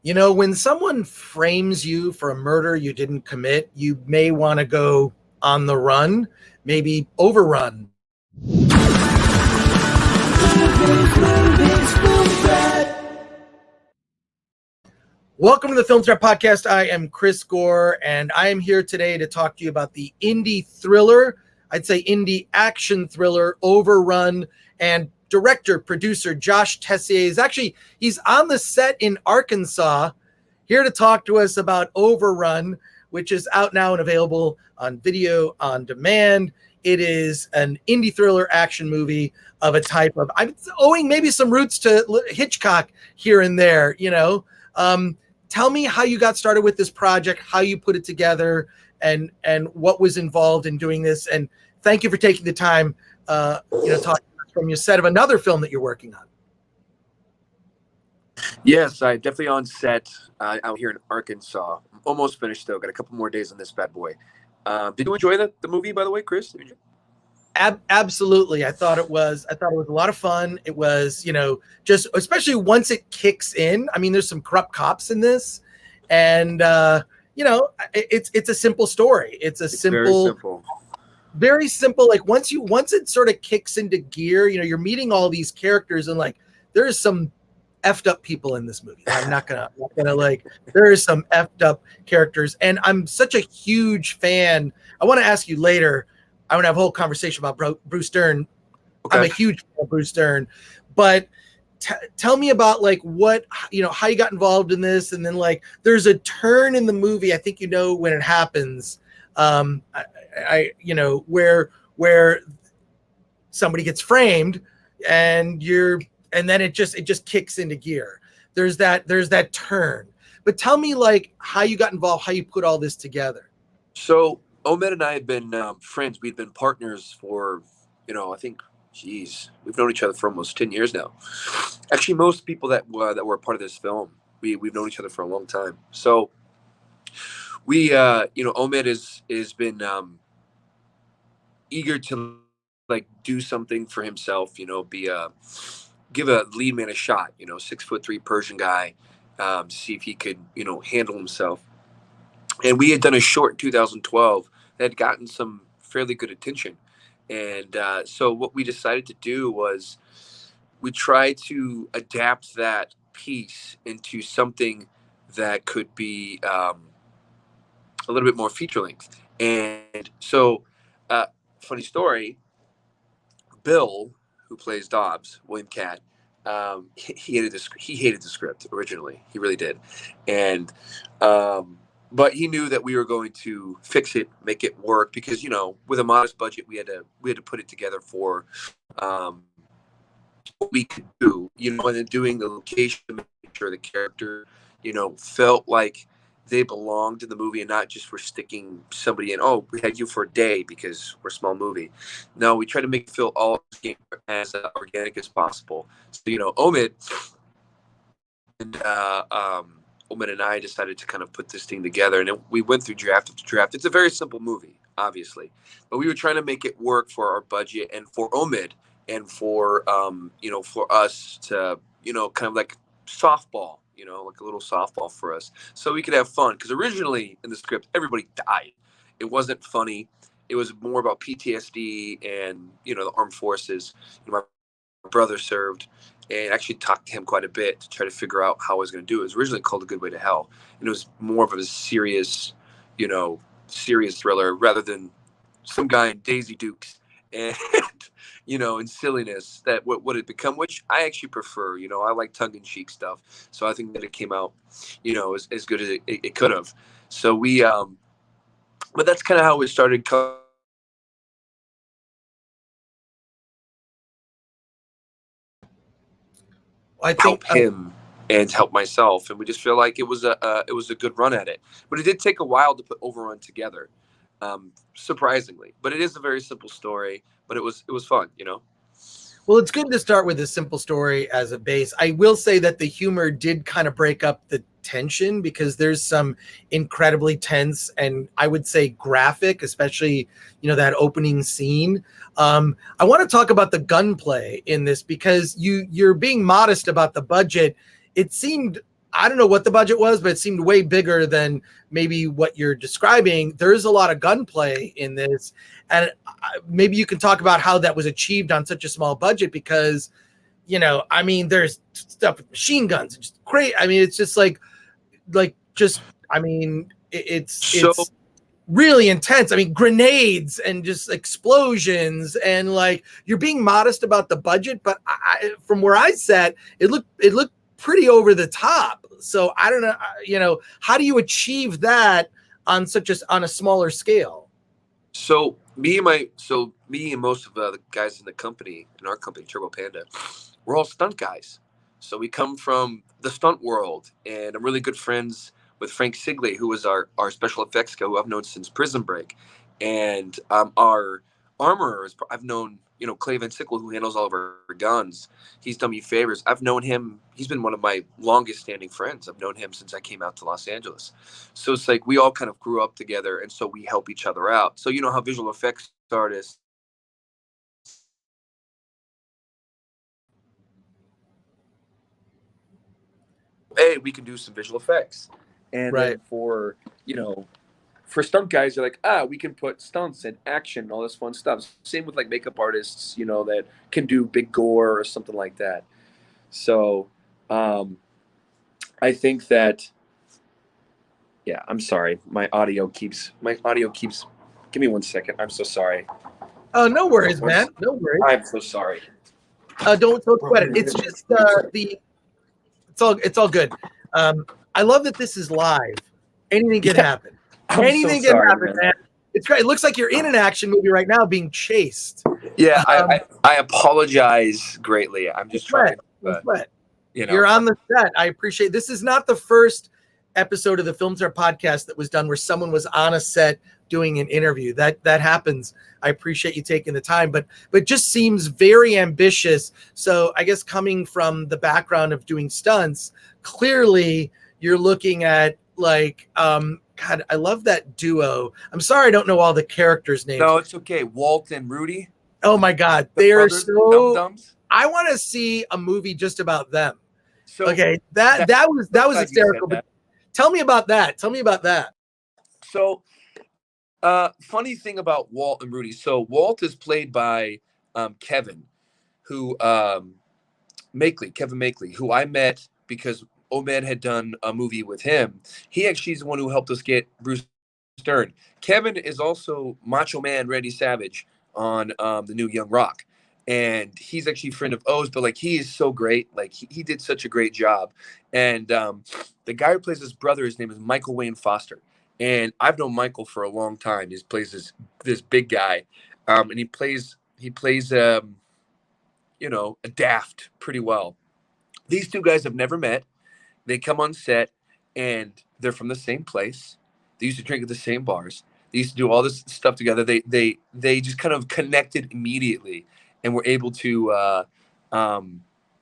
You know, when someone frames you for a murder you didn't commit, you may want to go on the run, maybe overrun. Welcome to the Filmstar Podcast. I am Chris Gore, and I am here today to talk to you about the indie thriller, I'd say indie action thriller, Overrun, and director, producer Josh Tessier he's on the set in Arkansas, here to talk to us about Overrun, which is out now and available on video on demand. It is an indie thriller action movie of a type of, I'm owing maybe some roots to Hitchcock here and there, you know. Tell me how you got started with this project, how you put it together, and what was involved in doing this. And thank you for taking the time, talking from your set of another film that you're working on. Yes, I'm definitely on set out here in Arkansas. I'm almost finished though. Got a couple more days on this bad boy. Did you enjoy the movie, by the way, Chris? Absolutely. I thought it was a lot of fun. It was, just especially once it kicks in. I mean, there's some corrupt cops in this, and it's a simple story. It's very simple. Like once it sort of kicks into gear, you're meeting all these characters, and like there's some effed up people in this movie. I'm not gonna there is some effed up characters, and I'm such a huge fan. I want to ask you later. I want to have a whole conversation about Bruce Dern. Okay. I'm a huge fan of Bruce Dern, but tell me about how you got involved in this, and then there's a turn in the movie. I think when it happens. Where somebody gets framed, and then it just kicks into gear. There's that turn. But tell me how you got involved, how you put all this together. So Omed and I have been friends. We've been partners for, I think, we've known each other for almost 10 years now. Actually, most people that were a part of this film, we've known each other for a long time. So we, Omed has been eager to do something for himself, give a lead man a shot, 6'3" Persian guy, see if he could, handle himself. And we had done a short in 2012 that had gotten some fairly good attention. And so what we decided to do was we tried to adapt that piece into something that could be a little bit more feature length. And so, funny story, Bill, who plays Dobbs, William Catt, he hated the script originally. He really did. And but he knew that we were going to fix it, make it work, because with a modest budget, we had to put it together for what we could do. And then doing the location, make sure the character felt like they belonged in the movie, and not just we're sticking somebody in. Oh, we had you for a day because we're a small movie. No, we try to make it feel all as organic as possible. So Omed and I decided to kind of put this thing together, and we went through draft after draft. It's a very simple movie, obviously, but we were trying to make it work for our budget and for Omed, and for for us to kind of like softball. Like a little softball for us, so we could have fun. Because originally in the script, everybody died. It wasn't funny. It was more about PTSD and the armed forces. My brother served, and actually talked to him quite a bit to try to figure out how I was going to do it. It was originally called A Good Way to Hell, and it was more of a serious thriller rather than some guy in Daisy Dukes and and silliness that what it become, which I actually prefer. I like tongue-in-cheek stuff, so I think that it came out as good as it could have. So we but that's kind of how it started. I think help him and help myself, and we just feel like it was a good run at it. But it did take a while to put Overrun together, surprisingly. But it is a very simple story. But it was fun, Well, it's good to start with a simple story as a base. I will say that the humor did kind of break up the tension, because there's some incredibly tense and I would say graphic, especially, that opening scene. I want to talk about the gunplay in this, because you're being modest about the budget. It seemed I don't know what the budget was, but it seemed way bigger than maybe what you're describing. There's a lot of gunplay in this, and maybe you can talk about how that was achieved on such a small budget, because, you know, I mean, there's stuff with machine guns, just great. I mean, it's just just, I mean, it's really intense. I mean, grenades and just explosions, and like, you're being modest about the budget, but from where I sat, it looked pretty over the top. So I don't know, you know, how do you achieve that on a smaller scale? So me and most of the guys in our company, Turbo Panda, we're all stunt guys. So we come from the stunt world, and I'm really good friends with Frank Sigley, who was our special effects guy, who I've known since Prison Break, and our armorer I've known, you know, Clay Van Sickle, who handles all of our guns. He's done me favors. I've known him. He's been one of my longest standing friends. I've known him since I came out to Los Angeles. So it's like we all kind of grew up together, and so we help each other out. So you know how visual effects artists, hey, we can do some visual effects. And Right. then for, you know, for stunt guys, they're like, we can put stunts and action and all this fun stuff. Same with like makeup artists, you know, that can do big gore or something like that. So I think that, yeah, I'm sorry. My audio keeps, give me 1 second. I'm so sorry. Oh, no worries, man. No worries. I'm so sorry. Don't sweat it. It's just it's all good. I love that this is live. Anything can happen. Anything can happen, man. It's great. It looks like you're in an action movie right now, being chased. Yeah, I apologize greatly. I'm just trying. You know, you're on the set. I appreciate. This is not the first episode of the Filmstar Podcast that was done where someone was on a set doing an interview. That happens. I appreciate you taking the time, but just seems very ambitious. So I guess coming from the background of doing stunts, clearly you're looking at like, God, I love that duo. I'm sorry I don't know all the characters' names. No, it's okay. Walt and Rudy. Oh my God, they are so. Dum-dums. I want to see a movie just about them. So okay, that was hysterical. But tell me about that. So, funny thing about Walt and Rudy. So Walt is played by Kevin, who Kevin Makeley, who I met because Omed had done a movie with him. He actually is the one who helped us get Bruce Dern. Kevin is also Macho Man Randy Savage on the new Young Rock. And he's actually a friend of O's, but like he is so great. Like he did such a great job. And the guy who plays his brother, his name is Michael Wayne Foster. And I've known Michael for a long time. He plays this big guy. And he plays you know, a daft pretty well. These two guys have never met. They come on set and they're from the same place. They used to drink at the same bars. They used to do all this stuff together. They just kind of connected immediately and were able to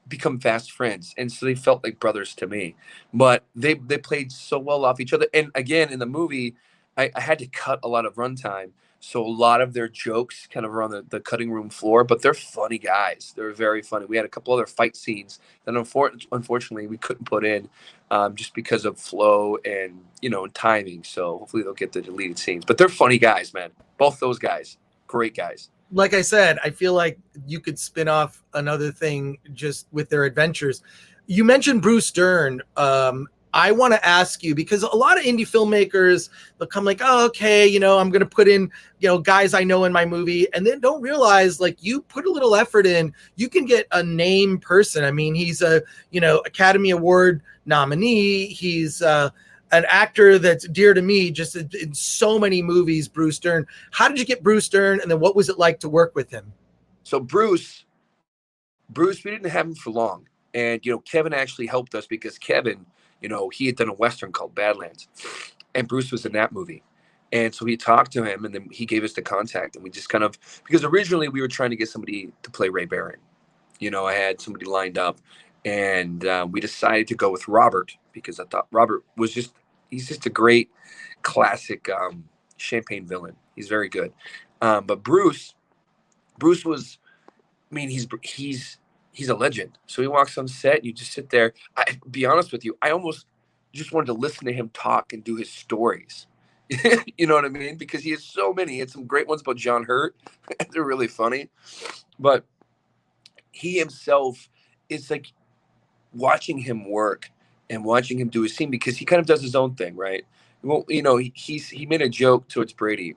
become fast friends. And so they felt like brothers to me. But they played so well off each other. And again, in the movie, I had to cut a lot of runtime. So a lot of their jokes kind of are on the cutting room floor, but they're funny guys. They're very funny. We had a couple other fight scenes that unfortunately we couldn't put in just because of flow and, you know, timing. So hopefully they'll get the deleted scenes. But they're funny guys, man. Both those guys, great guys. Like I said, I feel like you could spin off another thing just with their adventures. You mentioned Bruce Dern. I want to ask you, because a lot of indie filmmakers, they'll come like, oh, okay, you know, I'm going to put in, you know, guys I know in my movie, and then don't realize, like, you put a little effort in, you can get a name person. I mean, he's a, you know, Academy Award nominee. He's an actor that's dear to me, just in so many movies, Bruce Dern. How did you get Bruce Dern, and then what was it like to work with him? So Bruce, we didn't have him for long. And, you know, Kevin actually helped us because Kevin, you know, he had done a Western called Badlands, and Bruce was in that movie. And so we talked to him, and then he gave us the contact, and we just kind of, because originally we were trying to get somebody to play Ray Barron. You know, I had somebody lined up, and we decided to go with Robert because I thought Robert was he's just a great classic champagne villain. He's very good. But Bruce was, I mean, he's a legend. So he walks on set, and you just sit there. I be honest with you, I almost just wanted to listen to him talk and do his stories. You know what I mean? Because he has so many. He had some great ones about John Hurt. They're really funny. But he himself, it's like watching him work and watching him do his scene, because he kind of does his own thing, right? Well, you know, he made a joke towards Brady,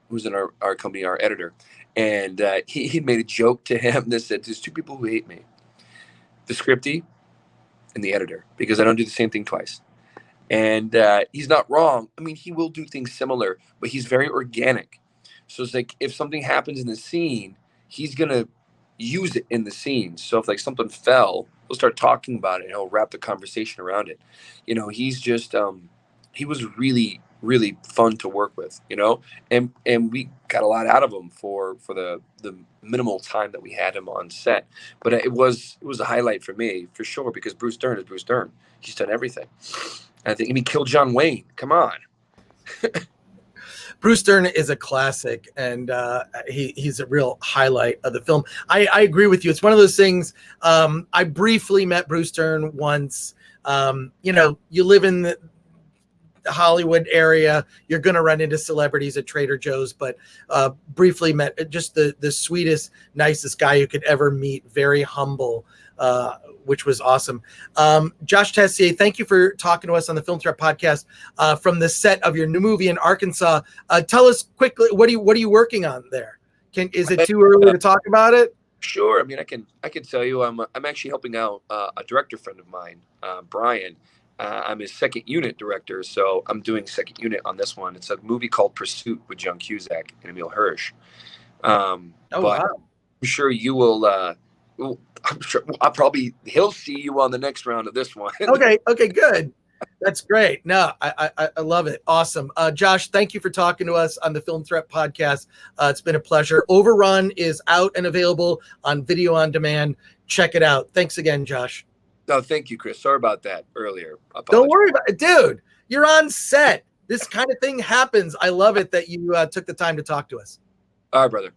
who's in our company, our editor, and he made a joke to him that said, "There's two people who hate me: the scripty and the editor, because I don't do the same thing twice." And he's not wrong. I mean, he will do things similar, but he's very organic. So it's like if something happens in the scene, he's gonna use it in the scene. So if like something fell, he'll start talking about it and he'll wrap the conversation around it. You know, he's just he was really, really fun to work with, you know, and we got a lot out of him for the minimal time that we had him on set. But it was a highlight for me, for sure, because Bruce Dern is Bruce Dern. He's done everything. I think he killed John Wayne. Come on. Bruce Dern is a classic, and he's a real highlight of the film. I agree with you. It's one of those things. I briefly met Bruce Dern once. You know, you live in the Hollywood area, you're going to run into celebrities at Trader Joe's, but briefly met just the sweetest, nicest guy you could ever meet. Very humble, which was awesome. Josh Tessier, thank you for talking to us on the Filmstar Podcast from the set of your new movie in Arkansas. Tell us quickly, what are you working on there? Is it too early to talk about it? Sure. I mean, I can tell you, I'm actually helping out a director friend of mine, Brian. I'm his second unit director, so I'm doing second unit on this one. It's a movie called Pursuit with John Cusack and Emile Hirsch. Wow. I'm sure you will. I'm sure he'll see you on the next round of this one. Okay, good. That's great. No, I love it. Awesome. Josh, thank you for talking to us on the Film Threat Podcast. It's been a pleasure. Overrun is out and available on video on demand. Check it out. Thanks again, Josh. No, thank you, Chris. Sorry about that earlier. Don't worry about it. Dude, you're on set. This kind of thing happens. I love it that you took the time to talk to us. All right, brother.